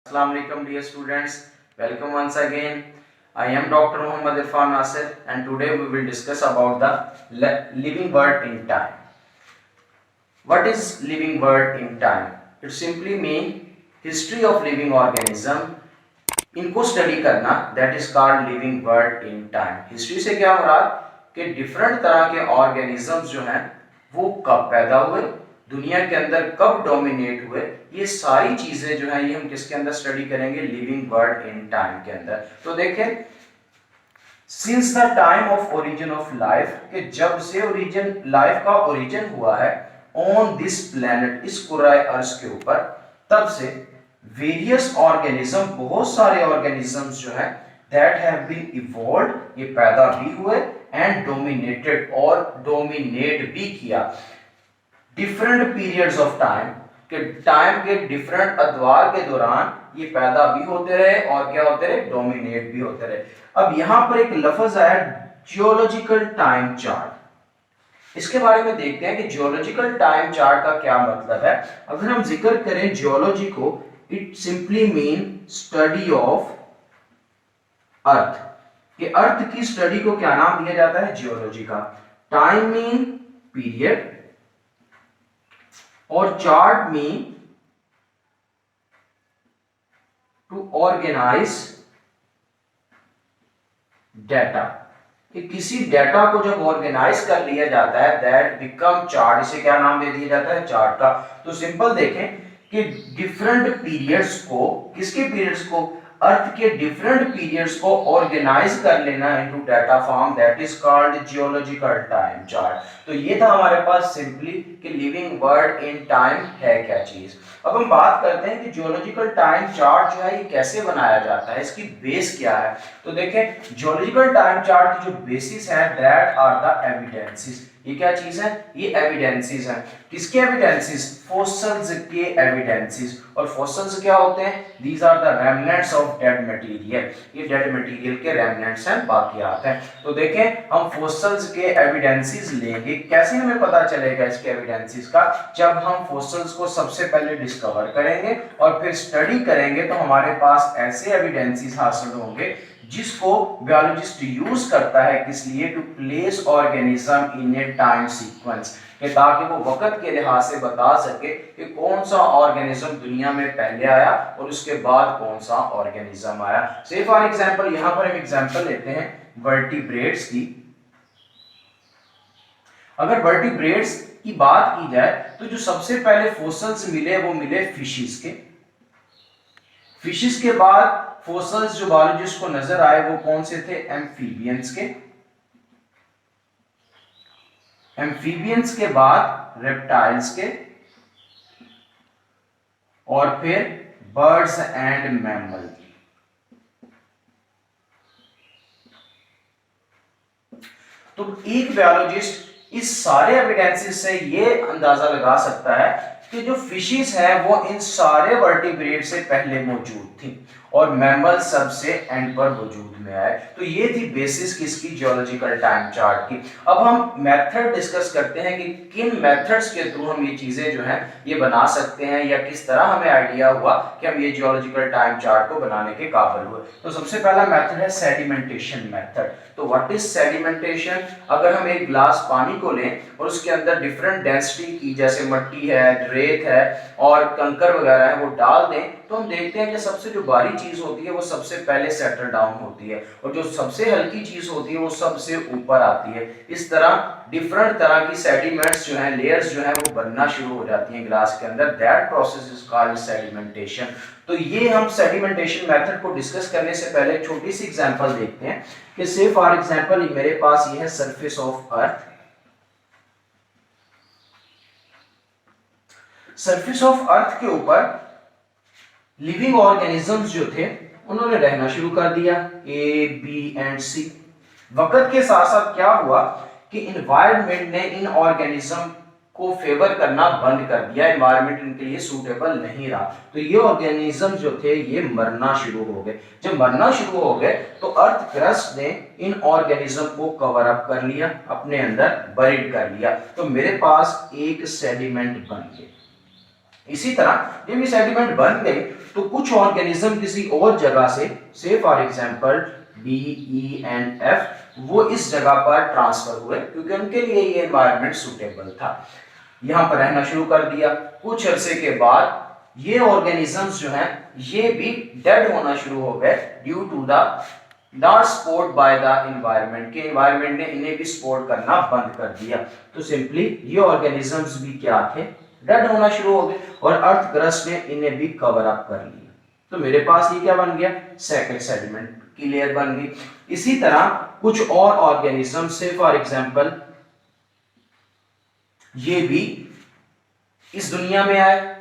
Assalamu alaikum dear students, welcome once again. I am Dr. Muhammad Irfan Nasir and today we will discuss about the living world in time. What is living world in time? It simply means history of living organism. इनको study करना that is called living world in time. History से क्या मुराद कि different तरह के organisms जो हैं वो कब पैदा हुए, दुनिया के अंदर कब डोमिनेट हुए, ये सारी चीजें जो है ये हम किसके अंदर स्टडी करेंगे, लिविंग वर्ल्ड इन टाइम के अंदर. तो देखें since the time of origin of life, कि जब से ओरिजिन लाइफ का ओरिजिन हुआ है ऑन दिस प्लेनेट, इस कुराए अर्ज के ऊपर, तब से वेरियस ऑर्गेनिज्म, बहुत सारे ऑर्गेनिजम्स जो है दैट हैव बीन इवॉल्व्ड, ये पैदा भी हुए एंड डोमिनेटेड, और डोमिनेट भी किया डिफरेंट पीरियड्स ऑफ टाइम, कि टाइम के डिफरेंट अदवार के दौरान ये पैदा भी होते रहे और क्या होते रहे, डोमिनेट भी होते रहे. अब यहां पर एक लफ्ज आया जियोलॉजिकल टाइम चार्ट. इसके बारे में देखते हैं कि जियोलॉजिकल टाइम चार्ट का क्या मतलब है. अगर हम जिक्र करें जियोलॉजी को, it simply mean study of earth, कि अर्थ की स्टडी को क्या नाम दिया जाता है, जियोलॉजी का. टाइम मीन पीरियड और chart mean to organize data, कि किसी डाटा को जब ऑर्गेनाइज कर लिया जाता है दैट बिकम चार्ट, इसे क्या नाम दे दिया जाता है, चार्ट का. तो सिंपल देखें कि डिफरेंट पीरियड्स को, किसके पीरियड्स को, अर्थ के डिफरेंट पीरियड्स को ऑर्गेनाइज कर लेना into data form, that is called geological time chart. तो ये था हमारे पास सिंपली कि लिविंग वर्ल्ड इन टाइम है क्या चीज. अब हम बात करते हैं कि जियोलॉजिकल टाइम चार्ट जो है ये कैसे बनाया जाता है, इसकी बेस क्या है. तो देखें जियोलॉजिकल टाइम चार्ट की जो बेसिस है दैट आर द एविडेंसेस. ये क्या चीज है, ये एविडेंसेस हैं. किसके एविडेंसेस, फॉसिल्स के एविडेंसेस. और फॉसिल्स क्या होते हैं, these are the remnants of dead material, ये डेड मटेरियल के रेमनेंट्स हैं, बाकियात हैं. तो देखें हम फॉसिल्स के एविडेंसेस लेंगे. कैसे हमें पता चलेगा इसके एविडेंसेस का, जब हम फॉसिल्स को सबसे पहले डिस्कवर करेंगे और फिर स्टडी करेंगे तो हमारे पास ऐसे एविडेंसेस हासिल होंगे जिसको बायोलॉजिस्ट यूज करता है, किस लिए, to place organism in a time sequence, कि ताकि वो वक्त के लिहाज से बता सके कि कौन सा ऑर्गेनिज्म दुनिया में पहले आया और उसके बाद कौन सा ऑर्गेनिज्म आया. से फॉर एग्जांपल यहां पर हम एग्जांपल लेते हैं वर्टिब्रेट्स की. अगर वर्टिब्रेट्स की बात की जाए तो जो सबसे पहले फॉसिल्स मिले वो मिले फिशेस के. फिशेस के बाद फॉसिल्स जो बायोलॉजिस्ट को नजर आए वो कौन से थे, एम्फीबियंस के. एम्फीबियंस के बाद रेप्टाइल्स के, और फिर बर्ड्स एंड मैमल. तो एक बायोलॉजिस्ट इस सारे एविडेंसेस से ये अंदाजा लगा सकता है कि जो फिशेस है वो इन सारे वर्टिब्रेट से पहले मौजूद थी और मैमल सबसे एंड पर वजूद में आए. तो ये थी बेसिस किसकी, जियोलॉजिकल टाइम चार्ट की. अब हम मेथड डिस्कस करते हैं कि किन मेथड्स के थ्रू हम ये चीजें जो हैं ये बना सकते हैं, या किस तरह हमें आइडिया हुआ कि हम ये जियोलॉजिकल टाइम चार्ट को बनाने के काबिल हुए. तो सबसे पहला मेथड है सेडिमेंटेशन मेथड. तो व्हाट इज सेडिमेंटेशन, अगर हम एक ग्लास पानी को लें और उसके अंदर डिफरेंट डेंसिटी की, जैसे मिट्टी है, रेत है और कंकर वगैरह है, वो डाल दें तो हम देखते हैं कि सबसे जो भारी चीज होती है वो सबसे पहले सेटल डाउन होती है और जो सबसे हल्की चीज होती है वो सबसे ऊपर आती है. इस तरह डिफरेंट तरह की सेडिमेंट्स जो हैं, लेयर्स जो हैं वो बनना शुरू हो जाती हैं ग्लास के अंदर. That process is called sedimentation. तो ये हम सेडिमेंटेशन मेथड को डिस्कस करने से पहले एक छोटी सी एग्जांपल देखते हैं कि से फॉर एग्जांपल मेरे पास ये है surface of earth. Surface of earth के ऊपर लिविंग ऑर्गेनिजम्स जो थे उन्होंने रहना शुरू कर दिया, ए, बी एंड सी. वक्त के साथ साथ क्या हुआ कि एनवायरनमेंट ने इन ऑर्गेनिज्म को फेवर करना बंद कर दिया, एनवायरनमेंट इनके लिए सूटेबल नहीं रहा. तो ये ऑर्गेनिज्म जो थे ये मरना शुरू हो गए. जब मरना शुरू हो गए तो अर्थ क्रस्ट ने इन ऑर्गेनिज्म को कवर अप कर लिया, अपने अंदर बरीड कर लिया. तो मेरे पास एक सेडिमेंट बन गया. इसी तरह जब ये सेडिमेंट बन गए तो कुछ ऑर्गेनिज्म किसी और जगह से for example D, E and F वो इस जगह पर ट्रांसफर हुए क्योंकि उनके लिए ये एनवायरनमेंट सुटेबल था, यहाँ पर रहना शुरू कर दिया। कुछ अरसे के बाद ये ऑर्गेनिजम्स जो हैं ये भी डेड होना शुरू हो गए due to the not support by the environment, के एनवायरनमेंट ने इन्हें भी सपोर्ट करना बंद कर दिया। तो सिंपली ये ऑर्गेनिजम्स भी क्या थे, डेड होना शुरू हो गए और अर्थ क्रस्ट ने इन्हें भी कवर अप कर लिया। तो मेरे पास ये क्या बन गया, सेकंड सेडिमेंट की लेयर बन गई। इसी तरह कुछ और ऑर्गेनिज्म से फॉर एग्जांपल ये भी इस दुनिया में आए,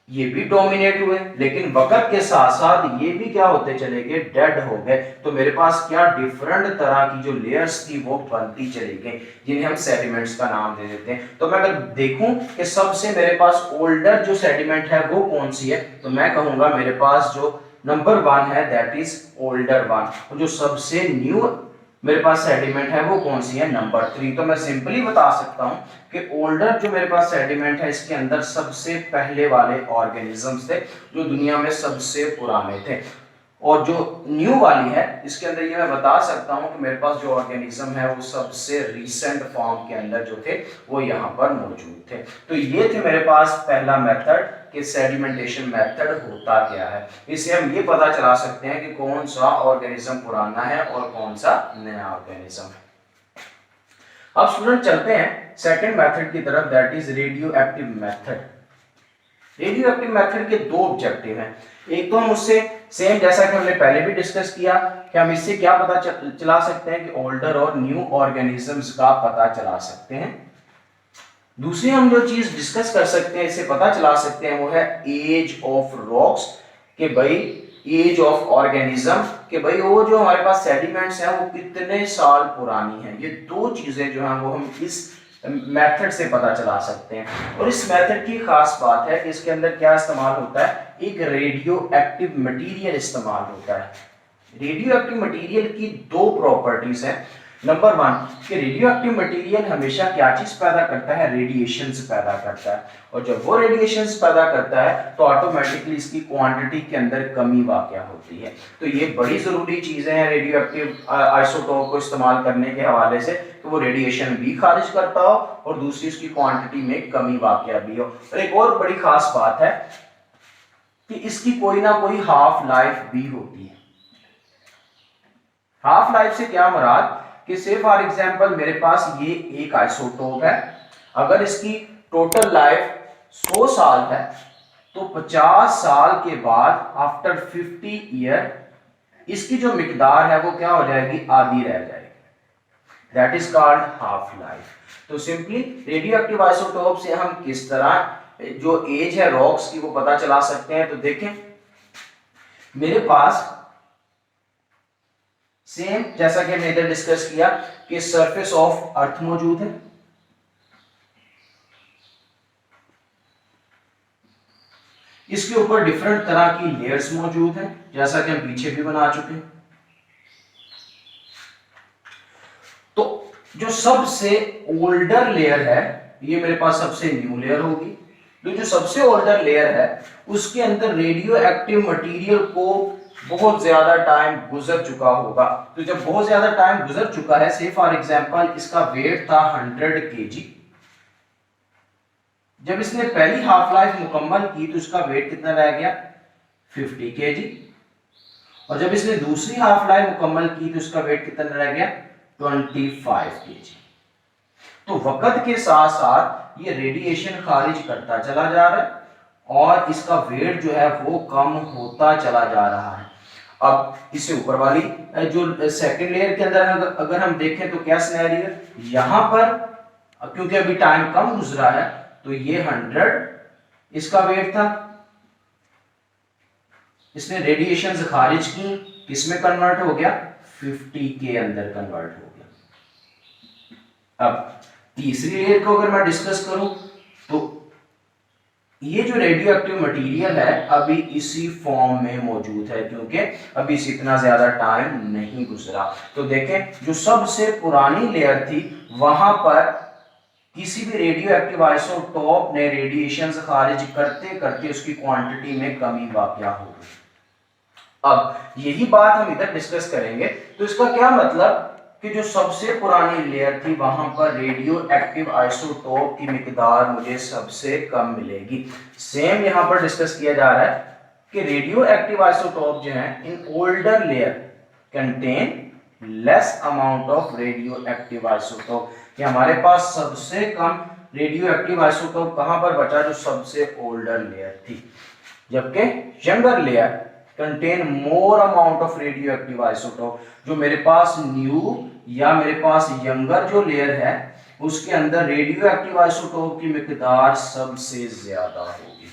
ये भी डोमिनेट हुए, लेकिन वक्त के साथ साथ ये भी क्या होते चले गए, डेड हो गए। तो मेरे पास क्या डिफरेंट तरह की जो लेयर्स थी वो बनती चली गई, जिन्हें हम सेडिमेंट्स का नाम दे देते हैं। तो मैं अगर देखूं कि सबसे मेरे पास ओल्डर जो सेडिमेंट है वो कौन सी है, तो मैं कहूंगा मेरे पास जो नंबर 1 है दैट इज ओल्डर 1। जो सबसे न्यू मेरे पास सेडिमेंट है वो कौन सी है, नंबर 3। तो मैं सिंपली बता सकता हूं कि ओल्डर जो मेरे पास सेडिमेंट है इसके अंदर सबसे पहले वाले ऑर्गेनिजम्स थे जो दुनिया में सबसे पुराने थे, और जो न्यू वाली है इसके अंदर ये मैं बता सकता हूं कि मेरे पास जो ऑर्गेनिज्म है वो सबसे रीसेंट फॉर्म के अंदर जो थे वो यहाँ पर मौजूद थे। तो ये थे मेरे पास पहला मेथड कि सेडिमेंटेशन मेथड होता क्या है। इससे हम ये पता चला सकते हैं कि कौन सा ऑर्गेनिज्म पुराना है और कौन सा नया ऑर्गेनिज्म है। अब स्टूडेंट चलते हैं सेकंड मेथड की तरफ, that is radio active method. Radio active method के दो ऑब्जेक्टिव हैं। एक तो हम उससे सेम जैसा कि हमने पहले भी डिस्कस किया कि हम इससे क्या पता चला सकते हैं कि ओल्डर और न्यू ऑर्गेनिजम्स का पता चला सकते हैं। दूसरी हम जो चीज डिस्कस कर सकते हैं, इससे पता चला सकते हैं, वो है एज ऑफ रॉक्स, कि भाई एज ऑफ ऑर्गेनिज्म, कि भाई वो जो हमारे पास सेडिमेंट्स हैं वो कितने साल पुरानी हैं। ये दो चीजें जो हैं वो हम इस मेथड से पता चला सकते हैं। और इस मेथड की खास बात है कि इसके अंदर क्या इस्तेमाल होता है, एक रेडियो एक्टिव मटेरियल इस्तेमाल होता है। रेडियो एक्टिव मटेरियल की दो प्रॉपर्टीज हैं। नंबर 1 कि रेडियो एक्टिव मटेरियल हमेशा क्या चीज पैदा करता है, रेडिएशंस पैदा करता है, और जब वो रेडिएशंस पैदा करता है तो ऑटोमेटिकली इसकी क्वांटिटी के अंदर कमी वाक़या होती है। तो ये बड़ी जरूरी चीजें हैं रेडियो एक्टिव आइसोटोप को इस्तेमाल करने के हवाले से, कि वो रेडिएशन भी खारिज करता हो और दूसरी इसकी क्वांटिटी में कमी वाक़या भी हो। और एक और बड़ी खास बात है कि इसकी कोई ना कोई हाफ लाइफ भी होती है। हाफ लाइफ से क्या मुराद कि से फॉर एग्जांपल मेरे पास ये एक आइसोटोप है, अगर इसकी टोटल लाइफ 100 साल है तो 50 साल के बाद आफ्टर 50 ईयर इसकी जो मिकदार है वो क्या हो जाएगी, आधी रह जाएगी। That is called half life. तो सिंपली रेडियो एक्टिव आइसोटोप से हम किस तरह जो एज है रॉक्स की वो पता चला सकते हैं। तो देखें मेरे पास सेम जैसा कि हमने इधर डिस्कस किया कि सरफेस ऑफ अर्थ मौजूद है, इसके ऊपर डिफरेंट तरह की लेयर्स मौजूद हैं जैसा कि हम पीछे भी बना चुके हैं। तो जो सबसे ओल्डर लेयर है ये मेरे पास सबसे न्यू लेयर होगी। तो जो सबसे ओल्डर लेयर है उसके अंदर रेडियो एक्टिव मटेरियल को बहुत ज्यादा टाइम गुजर चुका होगा। तो जब बहुत ज्यादा टाइम गुजर चुका है, से फॉर एग्जांपल इसका वेट था 100 kg, जब इसने पहली हाफ लाइफ मुकम्मल की तो इसका वेट कितना रह गया, 50 kg, और जब इसने दूसरी हाफ लाइफ मुकम्मल की तो इसका वेट कितना रह गया, 25 kg। तो वक्त के साथ साथ ये रेडिएशन खारिज करता चला जा रहा है और इसका वेट जो है वो कम होता चला जा रहा है। अब इससे ऊपर वाली जो सेकंड लेयर के अंदर अगर हम देखें तो क्या सिनेरियो, यहां पर क्योंकि अभी टाइम कम गुजरा है तो ये 100 इसका वेट था, इसने रेडिएशन खारिज की, किसमें कन्वर्ट हो गया, 50 के अंदर कन्वर्ट हो गया। अब तीसरी लेयर को अगर मैं डिस्कस करूं तो ये जो रेडियो एक्टिव मटेरियल है अभी इसी फॉर्म में मौजूद है क्योंकि अभी से इतना ज्यादा टाइम नहीं गुजरा। तो देखें जो सबसे पुरानी लेयर थी वहां पर किसी भी रेडियो एक्टिव आइसोटोप ने रेडिएशन खारिज करते करते उसकी क्वांटिटी में कमी वाक़या हो गई। अब यही बात हम इधर डिस्कस करेंगे। तो इसका क्या मतलब कि जो सबसे पुरानी लेयर थी वहां पर रेडियो एक्टिव आइसोटोप की मिकदार मुझे सबसे कम मिलेगी। सेम यहां पर डिस्कस किया जा रहा है कि रेडियो एक्टिव आइसोटोप जो है in older layer contain less amount of radio active isotope. कि हमारे पास सबसे कम रेडियो एक्टिव आइसोटोप कहां पर बचा, जो सबसे ओल्डर लेयर थी, जबकि younger layer contain more amount of radio active isotope. जो मेरे पास न्यू या मेरे पास यंगर जो लेयर है उसके अंदर रेडियो एक्टिव आइसोटोप की मिकदार सबसे ज्यादा होगी।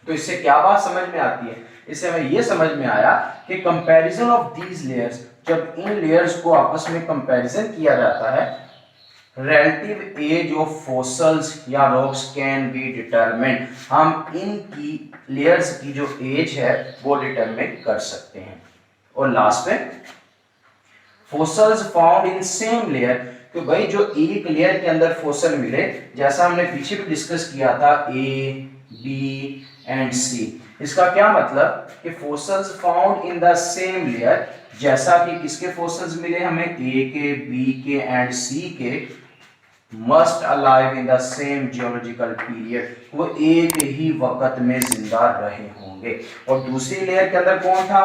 तो इससे क्या बात समझ में आती है, इससे हमें यह समझ में आया कि कंपैरिजन ऑफ दीज लेयर्स, जब इन लेयर्स को आपस में कंपैरिजन किया जाता है, relative age of fossils या rocks can be determined, हम इनकी layers की जो एज है वो डिटरमिन कर सकते हैं। और लास्ट में fossils found in same layer, कि भाई जो एक लेयर के अंदर फोसल मिले, जैसा हमने पीछे भी डिस्कस किया था ए बी एंड सी, इसका क्या मतलब कि fossils found in the same layer, जैसा कि किसके फोसल्स मिले हमें, ए के, बी के एंड सी के, must alive in the same geological period, वो एक ही वक्त में जिंदा रहे होंगे। और दूसरी लेयर के अंदर कौन था,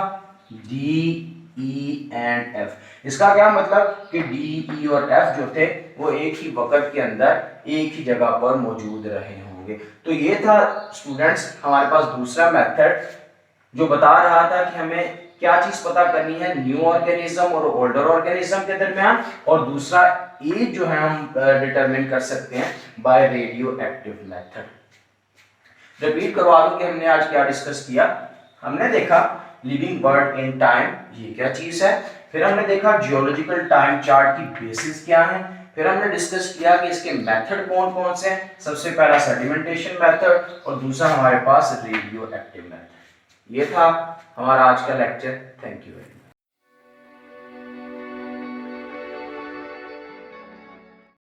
डी ई एंड एफ। इसका क्या मतलब कि डी ई और एफ जो थे वो एक ही वक्त के अंदर एक ही जगह पर मौजूद रहे होंगे। तो ये था स्टूडेंट्स हमारे पास दूसरा मेथड जो बता रहा था कि हमें क्या चीज पता करनी है, न्यू ऑर्गेनिज्म और ओल्डर ऑर्गेनिज्म के दरमियान, और दूसरा एज जो है हम डिटरमिन कर सकते हैं by radioactive method. Repeat करवा दूं कि हमने आज क्या डिस्कस किया। हमने देखा लिविंग वर्ड इन टाइम, ये क्या चीज है, फिर हमने देखा जियोलॉजिकल टाइम चार्ट की बेसिस क्या है, फिर हमने डिस्कस किया कि इसके मेथड कौन कौन से हैं, सबसे पहला सेडिमेंटेशन मेथड और दूसरा हमारे पास रेडियो एक्टिव मेथड। ये था हमारा आज का lecture. Thank you very much.